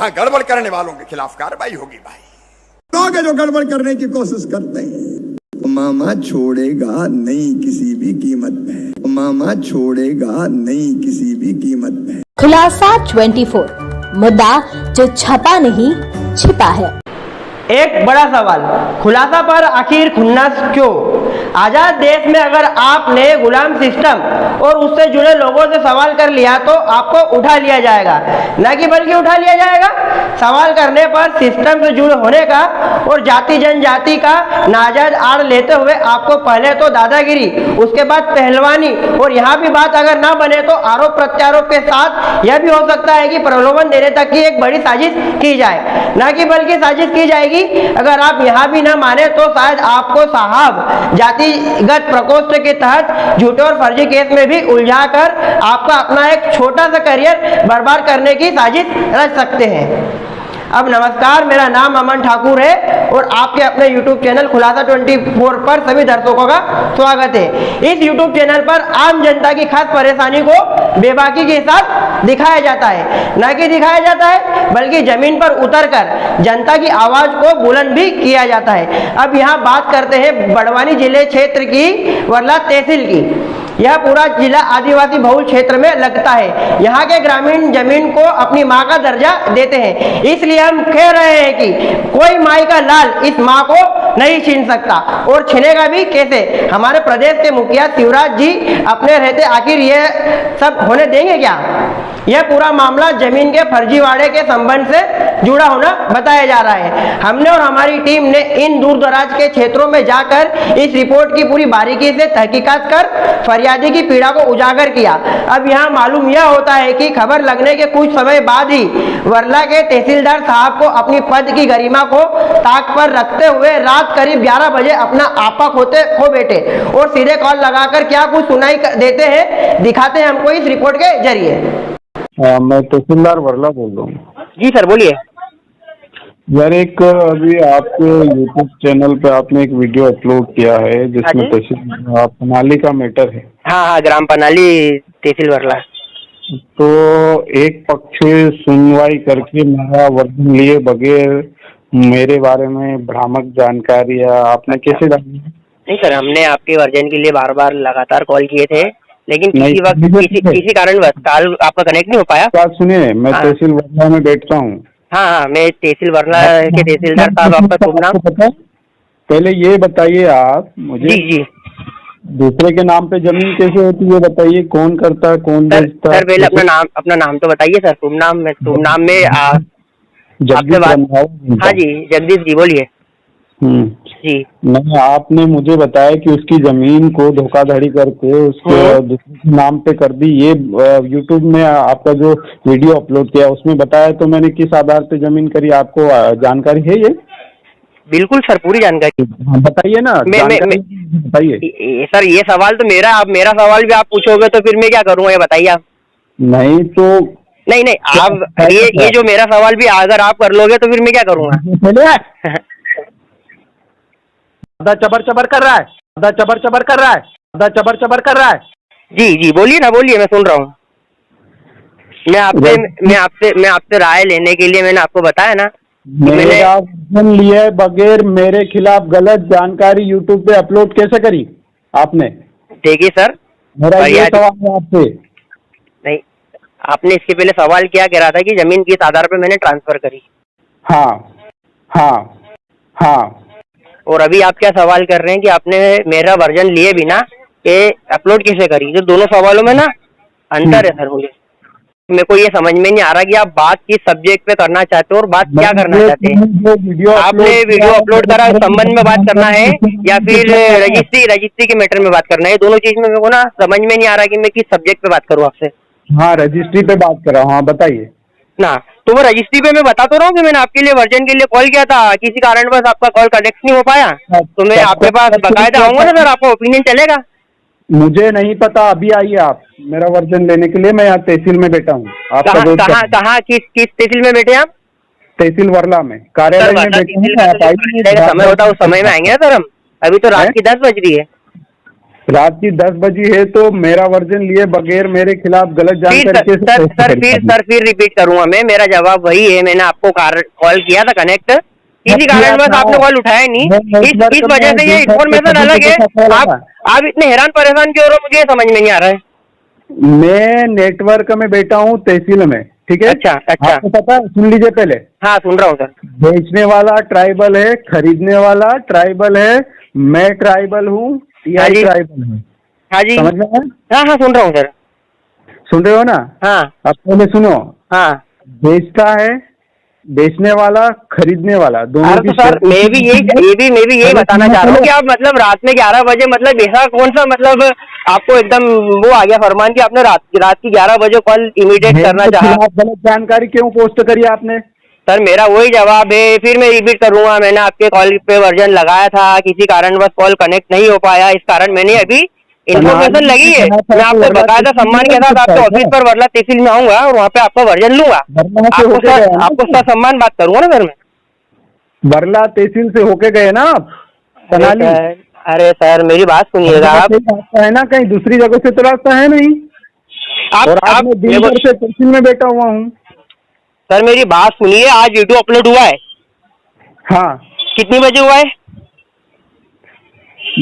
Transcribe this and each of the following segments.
हाँ, गड़बड़ करने वालों के खिलाफ कार्रवाई होगी भाई। लोग जो गड़बड़ करने की कोशिश करते हैं, मामा छोड़ेगा नहीं किसी भी कीमत पे, मामा छोड़ेगा नहीं किसी भी कीमत पे। खुलासा 24, मुद्दा जो छपा नहीं छिपा है। एक बड़ा सवाल, खुलासा पर आखिर खुन्नस क्यों? आजाद देश में अगर आपने गुलाम सिस्टम और उससे जुड़े लोगों से सवाल कर लिया तो आपको उठा लिया जाएगा, न कि बल्कि उठा लिया जाएगा। सवाल करने पर सिस्टम से जुड़े होने का और जाति जनजाति का नाजायज आड़ लेते हुए आपको पहले तो दादागिरी, उसके बाद पहलवानी, और यहाँ भी बात अगर ना बने तो आरोप प्रत्यारोप के साथ यह भी हो सकता है कि प्रलोभन देने तक की एक बड़ी साजिश की जाए, न कि बल्कि साजिश की जाएगी। अगर आप यहाँ भी ना माने तो शायद आपको साहब जातिगत प्रकोष्ठ के तहत झूठे और फर्जी केस में भी उलझाकर आपका अपना एक छोटा सा करियर बर्बाद करने की साजिश रच सकते हैं। अब नमस्कार, मेरा नाम अमन ठाकुर है और आपके अपने YouTube चैनल खुलासा 24 पर सभी दर्शकों का स्वागत है। इस YouTube चैनल पर आम जनता की खास परेशानी को बेबाकी के साथ दिखाया जाता है, न कि दिखाया जाता है बल्कि जमीन पर उतरकर जनता की आवाज को बुलंद भी किया जाता है। अब यहाँ बात करते हैं बड़वानी जिले क्षेत्र की वर्ला तहसील की। यह पूरा जिला आदिवासी बहुल क्षेत्र में लगता है। यहाँ के ग्रामीण जमीन को अपनी माँ का दर्जा देते हैं, इसलिए हम कह रहे हैं कि कोई माई का लाल इस माँ को नहीं छीन सकता, और छीनेगा भी कैसे? हमारे प्रदेश के मुखिया शिवराज जी अपने रहते आखिर ये सब होने देंगे क्या? यह पूरा मामला जमीन के फर्जीवाड़े के संबंध से जुड़ा होना बताया जा रहा है। हमने और हमारी टीम ने इन दूर दराज के क्षेत्रों में जाकर इस रिपोर्ट की पूरी बारीकी से तहकीकात कर फरियादी की पीड़ा को उजागर किया। अब यहाँ मालूम यह होता है कि खबर लगने के कुछ समय बाद ही वर्ला के तहसीलदार साहब को अपनी पद की गरिमा को ताक पर रखते हुए रात करीब 11 बजे अपना आपा खो बैठे और सीधे कॉल लगाकर क्या कुछ सुनाई देते हैं, दिखाते हैं हमको इस रिपोर्ट के जरिए। मैं तहसीलदार वर्ला बोल रहा हूँ। जी सर, बोलिए। यार, एक अभी आपके यूट्यूब चैनल पे आपने एक वीडियो अपलोड किया है जिसमें तहसील पनाली का मैटर है। हाँ, ग्राम पनाली तहसील वर्ला। तो एक पक्ष सुनवाई करके मेरा वर्जन लिए बगैर मेरे बारे में भ्रामक जानकारी आपने कैसे डाली? नहीं सर, हमने आपके वर्जन के लिए बार बार लगातार कॉल किए थे, लेकिन किसी वक्त किसी कारणवश कॉल आपका कनेक्ट नहीं हो पाया। बात सुनिए, मैं तहसील वर्ला में बैठता हूँ। हाँ, मैं तहसील वर्ला के तहसीलदार साहब। आपका शुभ नाम? पहले ये बताइए आप मुझे। जी, दूसरे के नाम पे जमीन कैसे होती है बताइए, कौन करता है, कौन बेचता है? सर पहले अपना नाम तो बताइए सर। शुभ नाम में आपसे बात। हाँ जी, जगदीश जी, बोलिए। जी नहीं, आपने मुझे बताया कि उसकी जमीन को धोखाधड़ी करके उसके दूसरे के नाम पे कर दी। ये यूट्यूब में आपका जो वीडियो अपलोड किया उसमें बताया, तो मैंने किस आधार पे जमीन करी, आपको जानकारी है ये? बिल्कुल सर, पूरी जानकारी। हाँ, बताइए ना, बताइए सर। ये सवाल तो मेरा सवाल भी आप पूछोगे तो फिर मैं क्या करूँगा, ये बताइए आप। नहीं तो नहीं, आप ये जो मेरा सवाल भी अगर आप कर लोगे तो फिर मैं क्या करूँगा? चबर चबर कर रहा है, चबर कर रहा है। जी, बोलिए ना, बोलिए, मैं सुन रहा हूँ। मैं आपसे राय लेने के लिए मैंने आपको बताया ना। मैंने लिए बगैर मेरे खिलाफ गलत जानकारी यूट्यूब पे अपलोड कैसे करी आपने? देखिए सर, मेरा ये सवाल है आपसे। नहीं, आपने इसके पहले सवाल क्या कह रहा था कि जमीन किस आधार पे मैंने ट्रांसफर करी? हाँ। और अभी आप क्या सवाल कर रहे हैं कि आपने मेरा वर्जन लिए बिना के अपलोड कैसे करी? जो दोनों सवालों में ना अंतर है सर। मुझे मेरे को ये समझ में नहीं आ रहा कि आप बात किस सब्जेक्ट पे करना चाहते हो और बात क्या करना चाहते हैं। आपने वीडियो अपलोड करा संबंध में बात करना है या फिर रजिस्ट्री के मैटर में बात करना है? दोनों चीज में मेरे को ना समझ में नहीं आ रहा कि मैं किस सब्जेक्ट पे बात करूँ आपसे। हाँ, रजिस्ट्री पे बात कर रहा हूँ। हाँ, बताइए ना। तो वो रजिस्ट्री पे मैं बता तो रहा हूँ कि मैंने आपके लिए वर्जन के लिए कॉल किया था, किसी कारणवश आपका कॉल कनेक्ट नहीं हो पाया, तो मैं आपके पास बकायदा आऊंगा ना सर, आपका ओपिनियन चलेगा? मुझे नहीं पता, अभी आइए आप मेरा वर्जन लेने के लिए। मैं यहाँ तहसील में बैठा हूँ। कहाँ किस तहसील में बैठे आप? तहसील वर्ला में, कार्यालय में बैठे हैं। समय होता है उस समय में आएंगे ना सर हम। अभी तो रात की 10 बज रही है। रात की 10 बजी है तो मेरा वर्जन लिए बगैर मेरे खिलाफ गलत जानकारी फिर रिपीट करूंगा मैं, मेरा जवाब वही है। मैंने आपको कॉल किया था कनेक्ट, किसी कारणवश आपने कॉल उठाया नहीं, इस वजह से ये इन्फॉर्मेशन अलग है। आप इतने हैरान परेशान क्यों हो रहे हो, मुझे ये समझ में नहीं आ रहा है। मैं नेटवर्क में बैठा हूँ तहसील में, ठीक है। अच्छा। आपको पता है, सुन लीजिए पहले। हाँ सुन रहा हूँ सर। बेचने वाला ट्राइबल है, खरीदने वाला ट्राइबल है, मैं ट्राइबल हूँ, टीआई ट्राइबल है। हाँ जी, समझ में आया? हाँ सुन रहा हूँ सर। सुन रहे हो ना? हाँ। अब पहले सुनो। हाँ। बेचता है, बेचने वाला, खरीदने वाला, दोनों की। तो सर मैं भी यही बताना चाह रहा हूँ कि आप मतलब रात में 11 बजे मतलब ऐसा कौन सा मतलब आपको एकदम वो आ गया फरमान कि आपने रात की 11 बजे कॉल इमीडिएट करना चाहा। गलत जानकारी क्यों पोस्ट करी आपने? सर मेरा वही जवाब है, फिर मैं रिपीट करूंगा। मैंने आपके कॉल पे वर्जन लगाया था, किसी कारणवश कॉल कनेक्ट नहीं हो पाया, इस कारण मैंने अभी इन्फॉर्मेशन लगी है। मैं आपको बाकायदा सम्मान के साथ आपके ऑफिस पर वर्ला तहसील में आऊंगा और वहाँ पे आपका वर्जन लूंगा। आपको सम्मान बात करूंगा ना सर मैं। वर्ला तहसील से होके गए ना आप तनाली? अरे सर मेरी बात सुनिएगा आप। रास्ता है ना, कहीं दूसरी जगह से तो रास्ता है नहीं। आप दिन भर से तहसील में बैठा हुआ हूँ। सर मेरी बात सुनिए, आज वीडियो अपलोड हुआ है। हाँ। कितनी बजे हुआ है?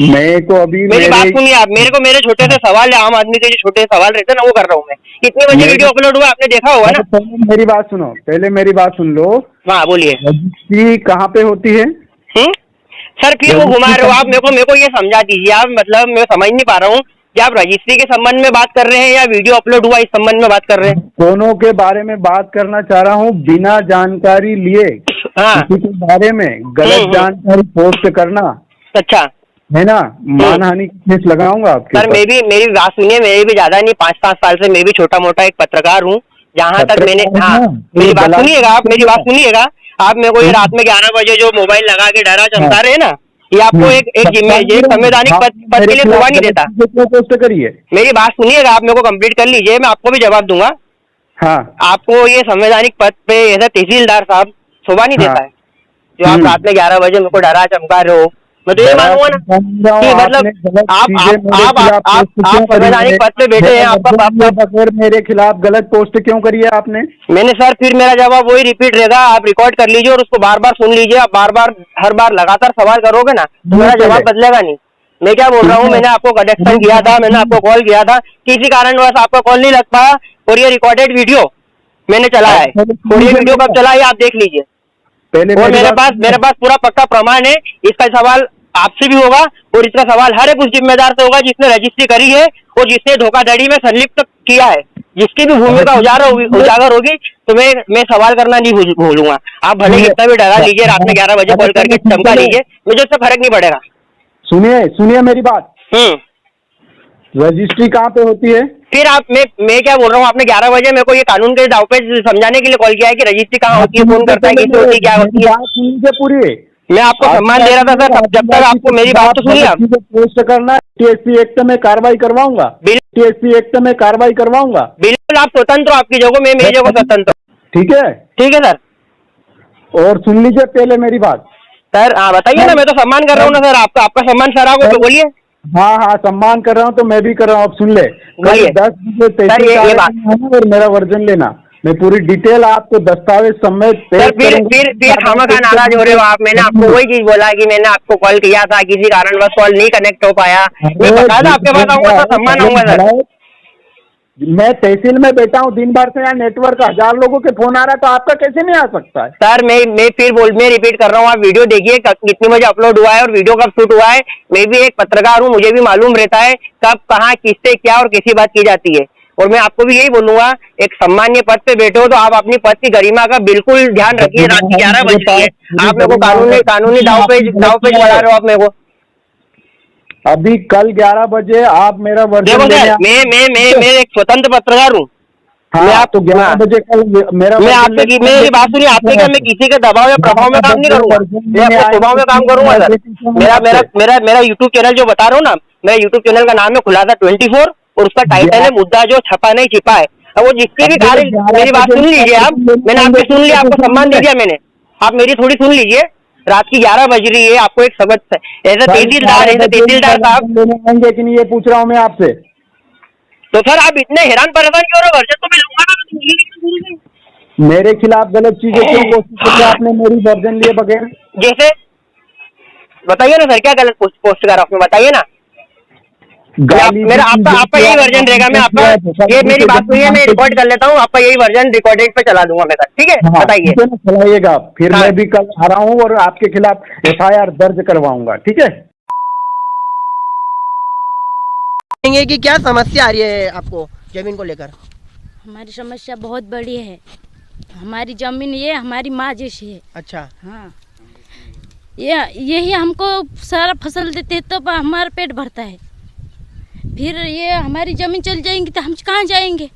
मैं तो अभी मेरी बात सुनिए आप, मेरे छोटे से सवाल है, आम आदमी के जो छोटे सवाल रहते हैं ना वो कर रहा हूँ मैं। कितने बजे वीडियो अपलोड हुआ आपने देखा होगा ना? पहले मेरी बात सुनो, पहले मेरी बात सुन लो। हाँ बोलिए। रजिस्ट्री कहाँ पे होती है? सर फिर वो घुमा रहे हो आप मेरे को ये समझा दीजिए आप। मतलब मैं समझ नहीं पा रहा हूँ कि आप रजिस्ट्री के संबंध में बात कर रहे हैं या वीडियो अपलोड हुआ इस संबंध में बात कर रहे हैं। दोनों के बारे में बात करना चाह रहा हूँ, बिना जानकारी लिए हाँ। किसी के बारे में गलत जानकारी पोस्ट करना, अच्छा है ना, मानहानि की केस लगाऊंगा आपके। सर मेरी बात सुनिए, मेरी भी ज्यादा नहीं, 5-7 साल से मैं भी छोटा मोटा एक पत्रकार हूँ। जहाँ तक मैंने, हाँ मेरी बात सुनिएगा आप, मेरी बात सुनिएगा आप। मेरे को ये रात में 11 बजे जो मोबाइल लगा के डरा चमका रहे ना, ये आपको एक संवैधानिक पद के लिए शोभा नहीं देता। पोस्ट करिए। मेरी बात सुनिएगा आप, मेरे को कंप्लीट कर लीजिए, मैं आपको भी जवाब दूंगा। हाँ। आपको ये संवैधानिक पद पे ऐसा तहसीलदार साहब शोभा नहीं देता है जो आप रात में 11 बजे मेरे को डरा चमका रहे हो। मैं तो ये मानूंगा ना कि मतलब आप संवैधानिक पद पे बैठे हैं, आपका बगैर मेरे खिलाफ गलत पोस्ट क्यों करी है आपने? मैंने सर फिर मेरा जवाब वही रिपीट रहेगा, आप रिकॉर्ड कर लीजिए और उसको बार बार सुन लीजिए। आप हर बार लगातार सवाल करोगे ना तो मेरा जवाब बदलेगा नहीं। मैं क्या बोल रहा हूँ, मैंने आपको कनेक्शन किया था, मैंने आपको कॉल किया था, किसी कारणवश आपका कॉल नहीं लग पाया और ये रिकॉर्डेड वीडियो मैंने चलाया है और ये वीडियो कब चला है आप देख लीजिए। और मेरे पास पूरा पक्का प्रमाण है। इसका सवाल आपसे भी होगा और इसका सवाल हर एक उस जिम्मेदार से होगा जिसने रजिस्ट्री करी है और जिसने धोखाधड़ी में संलिप्त किया है। जिसकी भी भूमिका उजागर होगी तो मैं सवाल करना नहीं भूलूंगा। आप भले कितना भी डरा लीजिए, रात में 11 बजे कॉल करके चमका लीजिए, मुझे उससे फर्क नहीं पड़ेगा। सुनिए मेरी बात। रजिस्ट्री कहाँ पे होती है? फिर आप मैं क्या बोल रहा हूँ, आपने 11 बजे मेरे को ये कानून के दाव पे समझाने के लिए कॉल किया है कि रजिस्ट्री कहाँ होती है, कौन करता है, कैसे होती है, क्या होती है। पूरी मैं आपको सम्मान दे रहा था सर, जब तक आपको मेरी बात तो सुनिए। आप पोस्ट करना, टीएसपी एक्ट में कार्रवाई करवाऊंगा, टीएसपी एक्ट में कार्रवाई करवाऊंगा। बिल्कुल आप स्वतंत्र हो, आपकी जगह मैं मेरी जगह स्वतंत्र। ठीक है सर। और सुन लीजिए पहले मेरी बात सर। हाँ बताइए ना, मैं तो सम्मान कर रहा हूँ ना सर, आपका सम्मान सर आपको तो बोलिए। हाँ सम्मान कर रहा हूँ तो मैं भी कर रहा हूँ। आप सुन ले, 10 बजे और मेरा वर्जन लेना, मैं पूरी डिटेल आपको दस्तावेज समेत फिर खामखा नाराज हो रहे हो आप। मैंने आपको वही चीज बोला कि मैंने आपको कॉल किया था, किसी कारणवश कॉल नहीं कनेक्ट हो पाया। मैं बता था आपके पास आऊंगा सर, सम्मान आऊंगा सर। मैं तहसील में बैठा हूँ दिन भर से, यहाँ नेटवर्क 1000 लोगों के फोन आ रहा है तो आपका कैसे नहीं आ सकता है? सर मैं रिपीट कर रहा हूँ, आप वीडियो देखिए कितने बजे अपलोड हुआ है और वीडियो कब शूट हुआ है। मैं भी एक पत्रकार हूँ, मुझे भी मालूम रहता है कब कहाँ किससे क्या और कैसी बात की जाती है। और मैं आपको भी यही बोलूंगा, एक सम्मान्य पद पे बैठे हो तो आप अपनी पद की गरिमा का बिल्कुल ध्यान रखिए। रात की 11 बज रही है, आप मेरे को कानूनी दाव पे चला रहे हो आप मेरे को। अभी कल 11 बजे आप मेरा वर्जन मैं एक स्वतंत्र पत्रकार हूँ। हाँ, तो 11 बजे कल मेरी बात सुनिए। आपने क्या, मैं किसी के दबाव या प्रभाव में काम नहीं करूंगा, मैं अपने स्वभाव में काम करूंगा सर। मेरा यूट्यूब चैनल जो बता रहा हूँ ना, मेरा यूट्यूब चैनल का नाम है खुलासा 24 और उसका टाइटल है मुद्दा जो छपा नहीं छिपा है। अब वो जिसके भी कार्य, मेरी बात सुन लीजिए आप, मैंने आपकी सुन लिया, आपको सम्मान दे दिया मैंने, आप मेरी थोड़ी सुन लीजिए। रात की 11 बज रही है, आपको एक सबक ऐसे तहसीलदार साहब लेंगे कि नहीं ये पूछ रहा हूँ मैं आपसे। तो सर आप इतने हैरान परेशान क्यों हो रहे हो? वर्जन तो मैं लूंगा ना। मेरे खिलाफ गलत चीजें क्यों कोशिश करके आपने मेरी वर्जन लिए बगैर? जैसे बताइए ना सर, क्या गलत पोस्ट करा आपने, बताइए ना। मेरा आपका यही वर्जन रहेगा, मैं आपका ये मेरी बात सुनिए, मैं रिकॉर्ड कर लेता हूँ, आपका यही वर्जन रिकॉर्डिंग पे चला दूंगा मैं सर, ठीक है? बताइए। चलाइएगा, फिर मैं भी कल आ रहा हूँ और आपके खिलाफ FIR दर्ज करवाऊंगा, ठीक है? कि क्या समस्या आ रही है आपको जमीन को लेकर? हमारी समस्या बहुत बड़ी है। हमारी जमीन ये हमारी माँ जैसी है। अच्छा। हाँ, यही हमको सारा फसल देते हैं तब हमारा पेट भरता है। फिर ये हमारी जमीन चल जाएंगी तो हम कहाँ जाएंगे?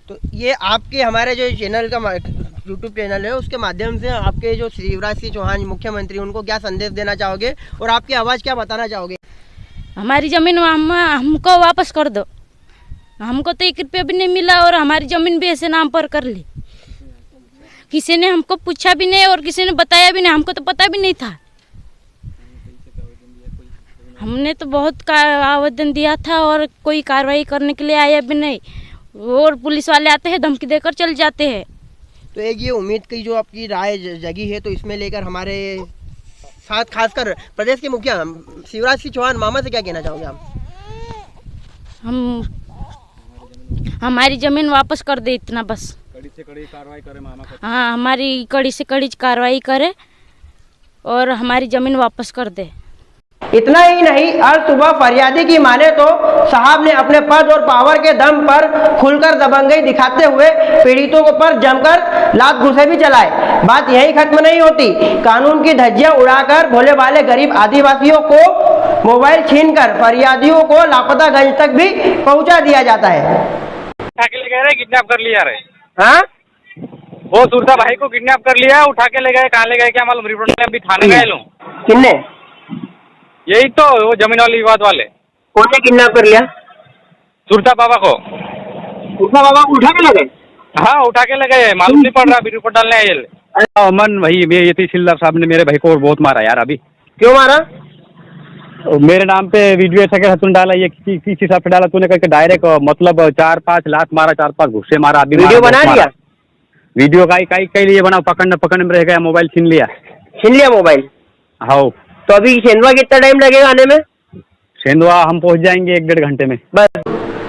तो ये आपके हमारे जो चैनल का यूट्यूब चैनल है उसके माध्यम से आपके जो शिवराज सिंह चौहान मुख्यमंत्री, उनको क्या संदेश देना चाहोगे और आपकी आवाज़ क्या बताना चाहोगे? हमारी ज़मीन हमको वापस कर दो। हमको तो 1 रुपया भी नहीं मिला और हमारी ज़मीन भी ऐसे नाम पर कर ली। किसी ने हमको पूछा भी नहीं और किसी ने बताया भी नहीं, हमको तो पता भी नहीं था। हमने तो बहुत आवेदन दिया था और कोई कार्रवाई करने के लिए आया भी नहीं, और पुलिस वाले आते हैं धमकी देकर चल जाते हैं। तो एक ये उम्मीद की जो आपकी राय जगी है, तो इसमें लेकर हमारे साथ खासकर प्रदेश के मुखिया शिवराज सिंह चौहान मामा से क्या कहना चाहोगे आप? हम हमारी ज़मीन वापस कर दे, इतना बस। कड़ी से कड़ी कार्रवाई करे मामा। हाँ, हमारी कड़ी से कड़ी कार्रवाई करे और हमारी ज़मीन वापस कर दे। इतना ही नहीं, आज सुबह फरियादी की माने तो साहब ने अपने पद और पावर के दम पर खुलकर दबंगई दिखाते हुए पीड़ितों पर जमकर लात घुसे भी चलाए। बात यही खत्म नहीं होती, कानून की धज्जियां उड़ाकर भोले भाले गरीब आदिवासियों को मोबाइल छीनकर फरियादियों को लापतागंज तक भी पहुंचा दिया जाता है। उठा के ले गए, किडनैप कर लिया रे। हाँ, वो सुरता भाई को किडनैप कर लिया, उठा के ले गए, कहाँ ले गए क्या मालूम। रिपोर्ट में अभी थाने गए लोग। किन्ने? यही तो वो जमीन वाले विवाद वाले। कौन ने किडनैप कर लिया? सुरता बाबा को। सुरता बाबा को उठा के ले गए? हाँ, उठा के ले गए, मालूम नहीं पड़ रहा, अभी रिपोर्ट डालने आए। अमन भाई, ये तहसीलदार साहब ने मेरे भाई को बहुत मारा यार। अभी क्यों मारा? मेरे नाम पे वीडियो ऐसा कैसा तूने डाला, ये किस हिसाब से डाला तूने? करके डायरेक्ट मतलब 4-5 लात मारा, 4-5 घुस्से मारा। अभी वीडियो बना लिया? वीडियो का लिए बना, पकड़ने में रह गया, मोबाइल छीन लिया मोबाइल। हाँ। तो अभी सेंधवा कितना टाइम लगेगा आने में? सेंधवा हम पहुंच जाएंगे 1-1.5 घंटे में बस।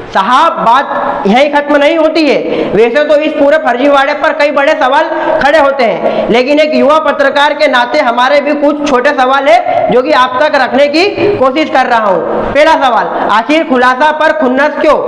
साहब, बात यही खत्म नहीं होती है। वैसे तो इस पूरे फर्जीवाड़े पर कई बड़े सवाल खड़े होते हैं, लेकिन एक युवा पत्रकार के नाते हमारे भी कुछ छोटे सवाल है जो कि आप तक रखने की कोशिश कर रहा हूं। पहला सवाल, आखिर खुलासा पर खुन्नस क्यों?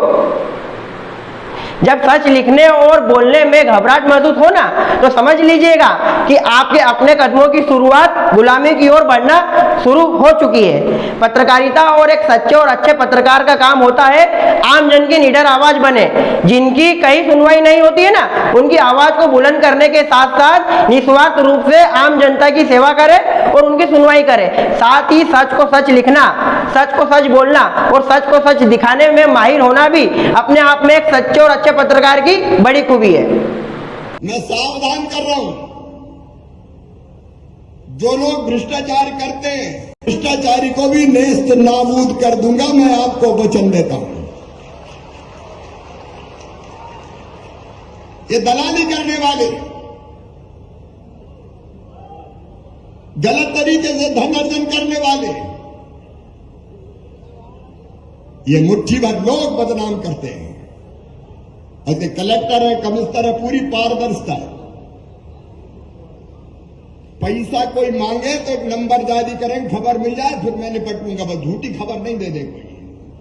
जब सच लिखने और बोलने में घबराहट महसूस हो ना, तो समझ लीजिएगा कि आपके अपने कदमों की शुरुआत गुलामी की ओर बढ़ना शुरू हो चुकी है। पत्रकारिता और एक सच्चे और अच्छे पत्रकार का काम होता है आम जन की निडर आवाज बने। जिनकी कहीं सुनवाई नहीं होती है ना, उनकी आवाज को बुलंद करने के साथ साथ निस्वार्थ रूप से आम जनता की सेवा करे और उनकी सुनवाई करे। साथ ही सच को सच लिखना, सच को सच बोलना और सच को सच दिखाने में माहिर होना भी अपने आप में एक सच्चे और अच्छे पत्रकार की बड़ी खूबी है। मैं सावधान कर रहा हूं, जो लोग भ्रष्टाचार करते हैं, भ्रष्टाचारी को भी नेस्त नाबूद कर दूंगा, मैं आपको वचन देता हूं। ये दलाली करने वाले, गलत तरीके से धन अर्जन करने वाले, ये मुट्ठी भर लोग बदनाम करते हैं। ऐसे कलेक्टर है, कमिश्नर है, पूरी पारदर्शिता है। पैसा कोई मांगे तो एक नंबर जारी करेंगे, खबर मिल जाए, फिर मैं निपटूंगा। बस झूठी खबर नहीं दे देंगे,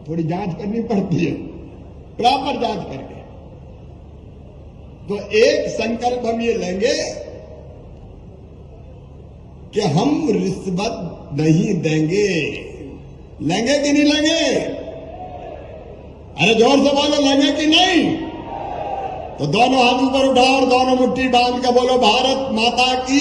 थोड़ी जांच करनी पड़ती है, प्रॉपर जांच करके। तो एक संकल्प हम ये लेंगे कि हम रिश्वत नहीं देंगे। लेंगे कि नहीं लेंगे? अरे जोर से बोलो, लेंगे कि नहीं? तो दोनों हाथ ऊपर उठाओ और दोनों मुट्ठी बांध के बोलो, भारत माता की।